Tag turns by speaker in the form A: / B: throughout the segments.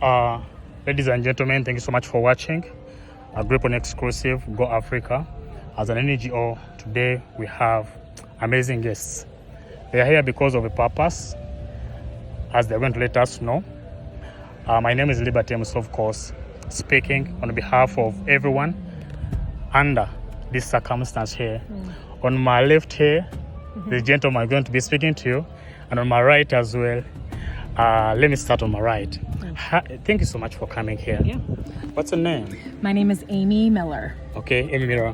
A: Uh, Ladies and gentlemen, thank you so much for watching a Group on Exclusive Go Africa. As an NGO, today we have amazing guests. They are here because of a purpose, as they're going to let us know. My name is Liberty Emcee, of course, speaking on behalf of everyone under this circumstance here. On my left here, the gentleman is going to be speaking to you, and on my right as well. Let me start on my right. Thank you so much for coming here.
B: Yeah.
A: What's your name?
B: My name is Amy Miller.
A: Okay, Amy Miller.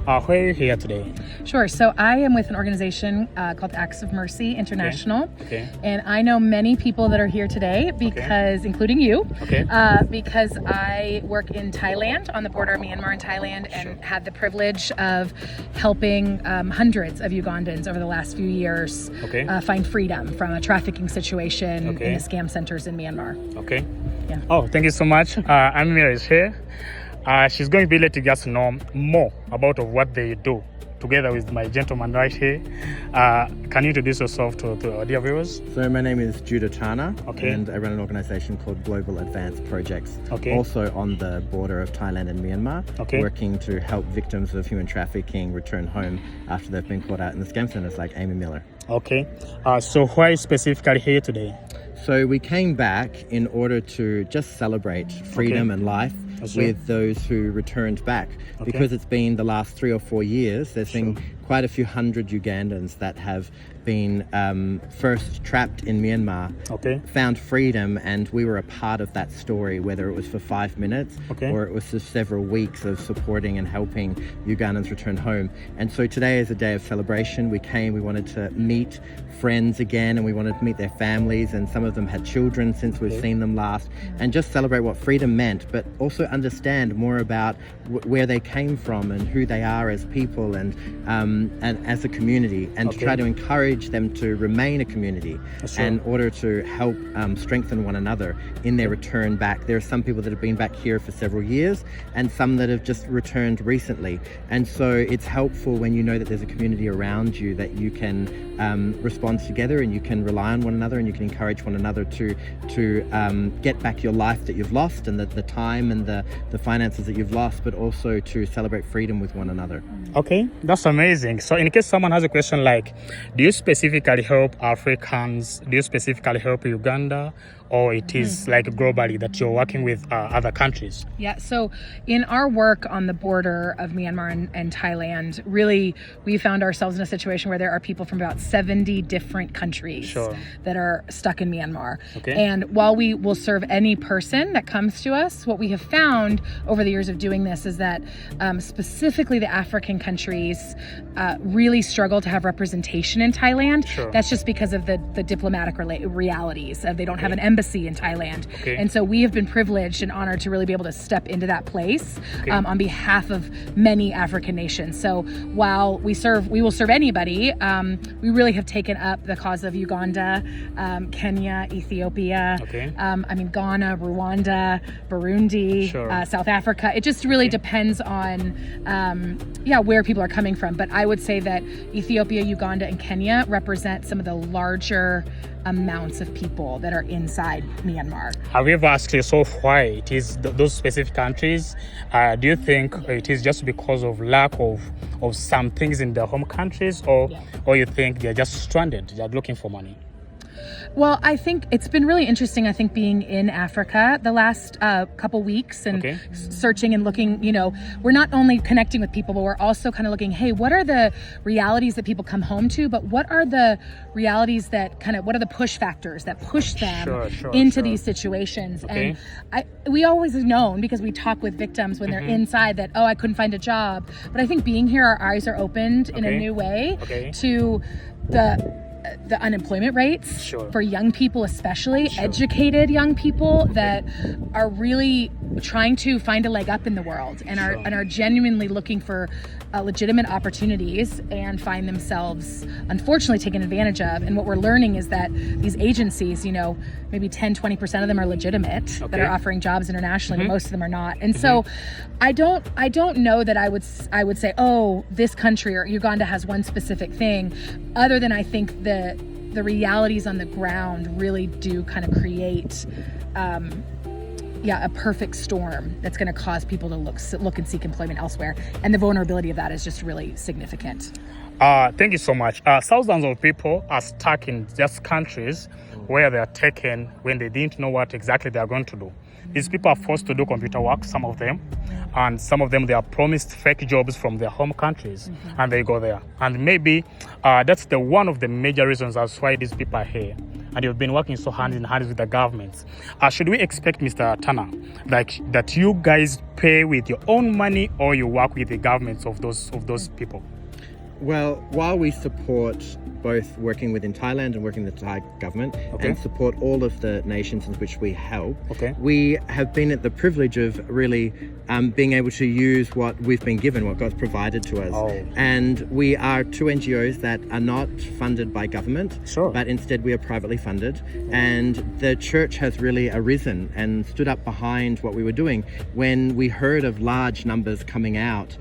A: Why are you here today?
B: Sure. So I am with an organization called Acts of Mercy International.
A: Okay.
B: And I know many people that are here today because, including you, because I work in Thailand, on the border of Myanmar and Thailand, and had the privilege of helping hundreds of Ugandans over the last few years find freedom from a trafficking situation in the scam centers in Myanmar.
A: Okay.
B: Yeah.
A: Oh, thank you so much. Amy Miller is here. She's going to be letting us know more about what they do, together with my gentleman right here. Can you introduce yourself to our dear viewers?
C: So my name is Tana,
A: Okay.
C: and I run an organization called Global Advanced Projects,
A: Okay.
C: also on the border of Thailand and Myanmar,
A: Okay.
C: working to help victims of human trafficking return home after they've been caught out in the scam centers like Amy Miller.
A: Okay. So why specifically here today?
C: So we came back in order to just celebrate freedom and life with those who returned back. Because it's been the last 3 or 4 years, there's been quite a few hundred Ugandans that have been first trapped in Myanmar, found freedom, and we were a part of that story, whether it was for 5 minutes or it was for several weeks of supporting and helping Ugandans return home. And so today is a day of celebration. We came, we wanted to meet friends again, and we wanted to meet their families, and some of them had children since we've seen them last, and just celebrate what freedom meant, but also understand more about where they came from and who they are as people and as a community, and to try to encourage them to remain a community in order to help strengthen one another in their return back. There are some people that have been back here for several years and some that have just returned recently, and so it's helpful when you know that there's a community around you that you can respond together, and you can rely on one another, and you can encourage one another to get back your life that you've lost, and the time and the finances that you've lost, but also to celebrate freedom with one another.
A: Okay, that's amazing. So in case someone has a question like, do you specifically help Africans? Do you specifically help Uganda? Or it is like globally that you're working with other countries? Yeah,
B: so in our work on the border of Myanmar and Thailand, really we found ourselves in a situation where there are people from about 70 different countries that are stuck in Myanmar. And while we will serve any person that comes to us, what we have found over the years of doing this is that specifically the African countries really struggle to have representation in Thailand. That's just because of the diplomatic realities. They don't have an embassy in Thailand. And so we have been privileged and honored to really be able to step into that place on behalf of many African nations. So while we will serve anybody, we really have taken up the cause of Uganda, Kenya, Ethiopia, Ghana, Rwanda, Burundi, South Africa. It just really depends on where people are coming from. But I would say that Ethiopia, Uganda, and Kenya represent some of the larger amounts of people that are inside Myanmar.
A: Have you ever asked yourself why it is those specific countries? Do you think it is just because of lack of some things in their home countries, or you think they're just stranded, they're looking for money?
B: Well, I think it's been really interesting, being in Africa the last couple weeks and searching and looking, we're not only connecting with people, but we're also kind of looking, hey, what are the realities that people come home to, but what are the realities that what are the push factors that push them into these situations? And we always have known, because we talk with victims when they're inside, that, I couldn't find a job. But I think being here, our eyes are opened in a new way to the unemployment rates for young people, especially educated young people that are really trying to find a leg up in the world and are genuinely looking for legitimate opportunities and find themselves unfortunately taken advantage of. And what we're learning is that these agencies, maybe 10-20% of them are legitimate that are offering jobs internationally, but most of them are not. And so I don't know that I would say, this country or Uganda has one specific thing, other than I think the realities on the ground really do kind of create a perfect storm that's going to cause people to look and seek employment elsewhere. And the vulnerability of that is just really significant.
A: Thank you so much. Thousands of people are stuck in just countries where they are taken when they didn't know what exactly they are going to do. These people are forced to do computer work, some of them, and some of them they are promised fake jobs from their home countries, and they go there. And maybe that's one of the major reasons as why these people are here. And you've been working so hand in hand with the governments. Should we expect, Mr. Tana, like that you guys pay with your own money, or you work with the governments of those people?
C: Well, while we support both working within Thailand and working with the Thai government and support all of the nations in which we help, we have been at the privilege of really being able to use what we've been given, what God's provided to us. And we are two NGOs that are not funded by government, but instead we are privately funded. And the church has really arisen and stood up behind what we were doing. When we heard of large numbers coming out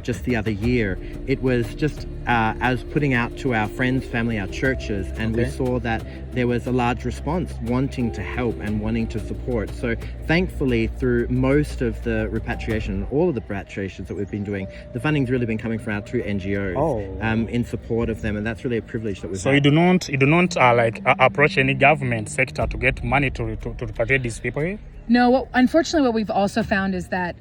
C: just the other year, it was just as putting out to our friends, family, our churches, and we saw that there was a large response wanting to help and wanting to support. So thankfully, through most of the repatriation, all of the repatriations that we've been doing, the funding's really been coming from our two NGOs in support of them, and that's really a privilege that we've
A: had. So you do not approach any government sector to get money to repatriate these people here?
B: No, unfortunately what we've also found is that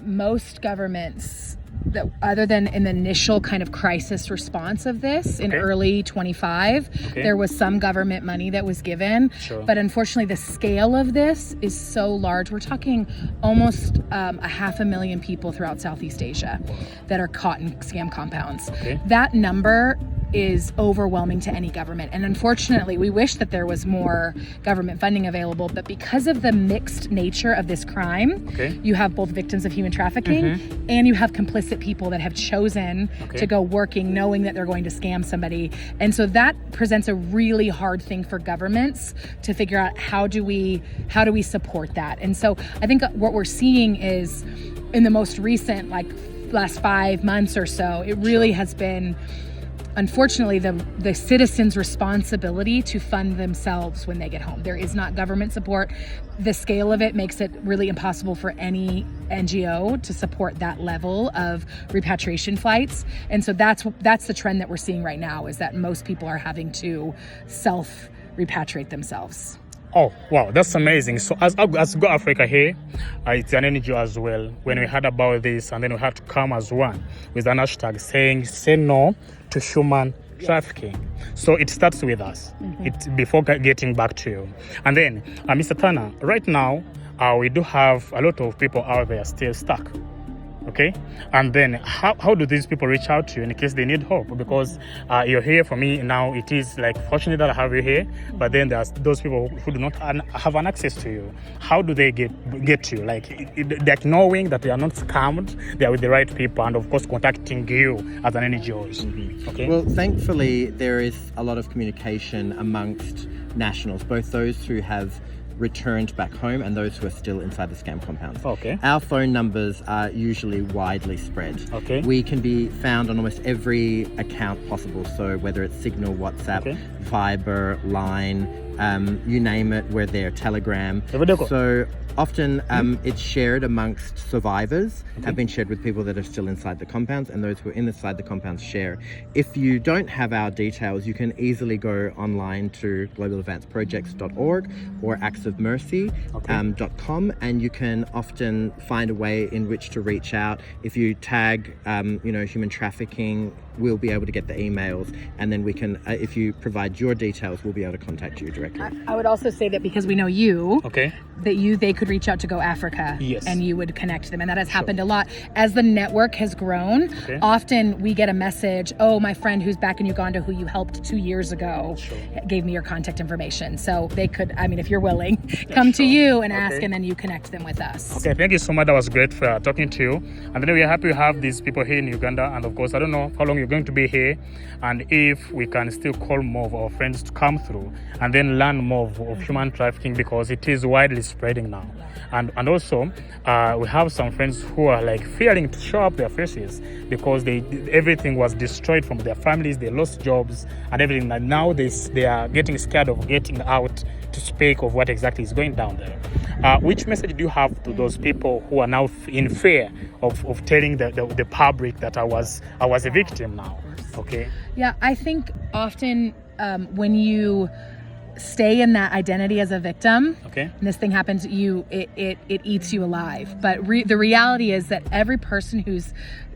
B: most governments, that other than in the initial kind of crisis response of this in early 25, there was some government money that was given. But unfortunately, the scale of this is so large. We're talking almost 500,000 people throughout Southeast Asia that are caught in scam compounds. That number is overwhelming to any government. And unfortunately, we wish that there was more government funding available, but because of the mixed nature of this crime, you have both victims of human trafficking and you have complicit people that have chosen to go working knowing that they're going to scam somebody. And so that presents a really hard thing for governments to figure out how do we support that. And so I think what we're seeing is in the most recent, like last 5 months or so, it really has been, unfortunately, the citizens' responsibility to fund themselves when they get home. There is not government support. The scale of it makes it really impossible for any NGO to support that level of repatriation flights. And so that's the trend that we're seeing right now, is that most people are having to self-repatriate themselves.
A: Oh, wow, that's amazing. So as Go Africa here, it's an NGO as well. When we heard about this, and then we had to come as one with an hashtag saying, say no to human trafficking. So it starts with us, before getting back to you. And then, Mr. Tana, right now, we do have a lot of people out there still stuck. And then how do these people reach out to you in case they need help? Because you're here for me now. It is like fortunate that I have you here, but then there's those people who do not have an access to you. How do they get to you? Like knowing that they are not scammed, they are with the right people, and of course contacting you as an NGO.
C: Well, thankfully there is a lot of communication amongst nationals, both those who have returned back home and those who are still inside the scam compounds. Our phone numbers are usually widely spread. We can be found on almost every account possible, so whether it's Signal, WhatsApp, Viber, Line, you name it, we're there, Telegram. So often it's shared amongst survivors, have been shared with people that are still inside the compounds, and those who are inside the compounds share. If you don't have our details, you can easily go online to globaladvanceprojects.org or actsofmercy.com, and you can often find a way in which to reach out. If you tag human trafficking, we'll be able to get the emails, and then we can, if you provide your details, we'll be able to contact you directly.
B: I would also say that because we know you, that they could reach out to Go Africa, and you would connect them, and that has happened a lot. As the network has grown, often we get a message, oh, my friend who's back in Uganda who you helped 2 years ago gave me your contact information. So they could, if you're willing, come to you and ask, and then you connect them with us.
A: Thank you so much. That was great for talking to you. And then we are happy to have these people here in Uganda, and of course I don't know how long you're going to be here, and if we can still call more of our friends to come through and then learn more of human trafficking, because it is widely spreading now. And also we have some friends who are like fearing to show up their faces because everything was destroyed from their families, they lost jobs and everything, and now they are getting scared of getting out to speak of what exactly is going down there. which message do you have to those people who are now in fear of telling the public that I was a victim now? Okay.
B: Yeah, I think often when you stay in that identity as a victim,
A: okay,
B: and this thing happens, it eats you alive. But the reality is that every person who's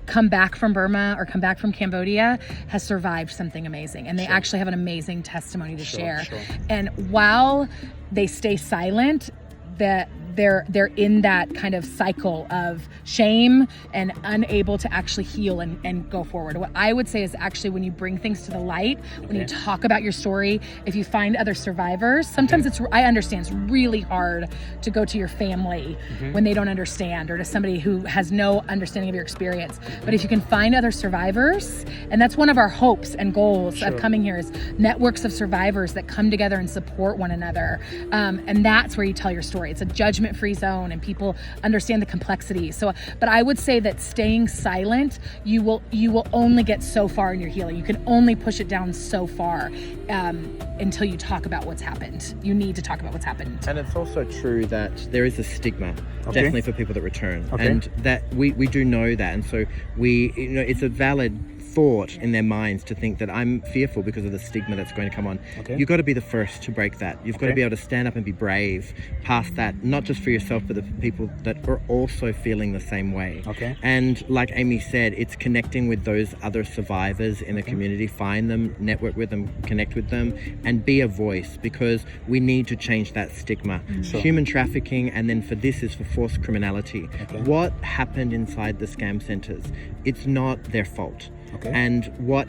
B: come back from Burma or come back from Cambodia has survived something amazing, and they actually have an amazing testimony to share. And while they stay silent, that they're in that kind of cycle of shame and unable to actually heal and go forward. What I would say is actually when you bring things to the light, when you talk about your story, if you find other survivors, sometimes I understand it's really hard to go to your family when they don't understand, or to somebody who has no understanding of your experience. But if you can find other survivors, and that's one of our hopes and goals of coming here, is networks of survivors that come together and support one another. And that's where you tell your story. It's a judgment-free zone, and people understand the complexity. So, but I would say that staying silent, you will only get so far in your healing. You can only push it down so far until you talk about what's happened. You need to talk about what's happened.
C: And it's also true that there is a stigma, definitely for people that return, and that we do know that, and so it's a valid thought in their minds to think that I'm fearful because of the stigma that's going to come on. You've got to be the first to break that. You've got to be able to stand up and be brave past that, not just for yourself, but the people that are also feeling the same way. And like Amy said, it's connecting with those other survivors in the community, find them, network with them, connect with them, and be a voice, because we need to change that stigma. Human trafficking, and then for this is for forced criminality. What happened inside the scam centers, it's not their fault. And what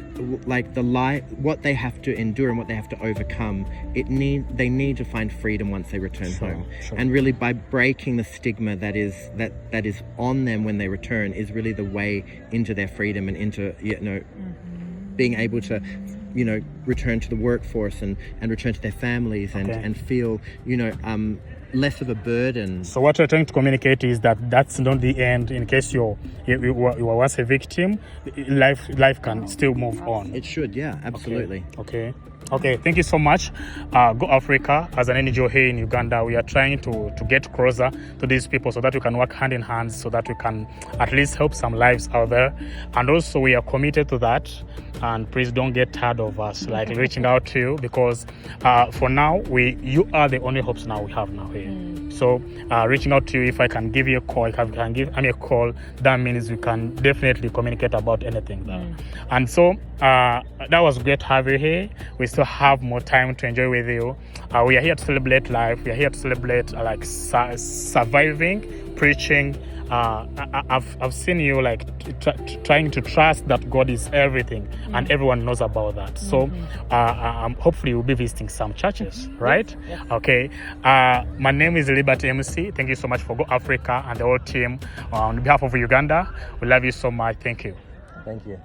C: they have to endure and what they have to overcome, they need to find freedom once they return home. And really, by breaking the stigma that is on them when they return, is really the way into their freedom and into being able to return to the workforce and return to their families and feel less of a burden.
A: So what you're trying to communicate is that that's not the end. In case you was a victim, life can still move on.
C: It should, yeah, absolutely.
A: Okay, thank you so much. Go Africa, as an NGO here in Uganda, we are trying to get closer to these people so that we can work hand in hand, so that we can at least help some lives out there. And also we are committed to that. And please don't get tired of us reaching out to you, because for now you are the only hopes now we have now here. So reaching out to you, if I can give you a call, if I can give Amy a call, that means we can definitely communicate about anything there. And so that was great having you here. We still have more time to enjoy with you. We are here to celebrate life. We are here to celebrate surviving, preaching. I've seen you trying to trust that God is everything, and everyone knows about that. So hopefully we'll be visiting some churches, right? Okay. My name is Emcee. Thank you so much for Go Africa and the whole team. On behalf of Uganda, we love you so much. Thank you.
C: Thank you.